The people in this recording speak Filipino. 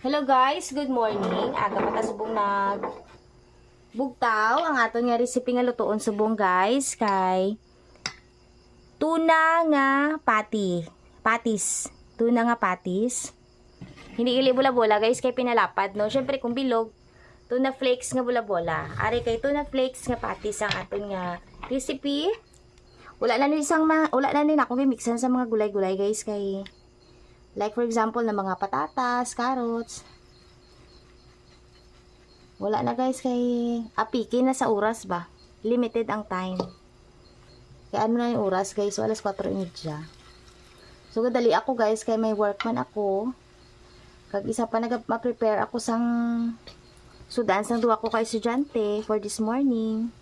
Hello guys, good morning. Aga pa ta subong nag bugtaw ang aton nga recipe nga lutoon subong guys kay tuna nga patis. Tuna nga patis. Hindi ili bola-bola guys kay pinalapad no. Syempre kung bilog, tuna flakes nga bola-bola. Ari kay tuna flakes nga patis ang aton nga recipe. Wala na ni ako mixan sa mga gulay-gulay guys kay like for example na mga patatas, carrots. Wala na guys kay apiki na sa oras ba. Limited ang time. Kaya ano na yung oras guys, so alas 4:30. So gadali ako guys kay may workman ako. Kag isa pa ma-prepare ako sang sudan sang duwa ko kay estudyante for this morning.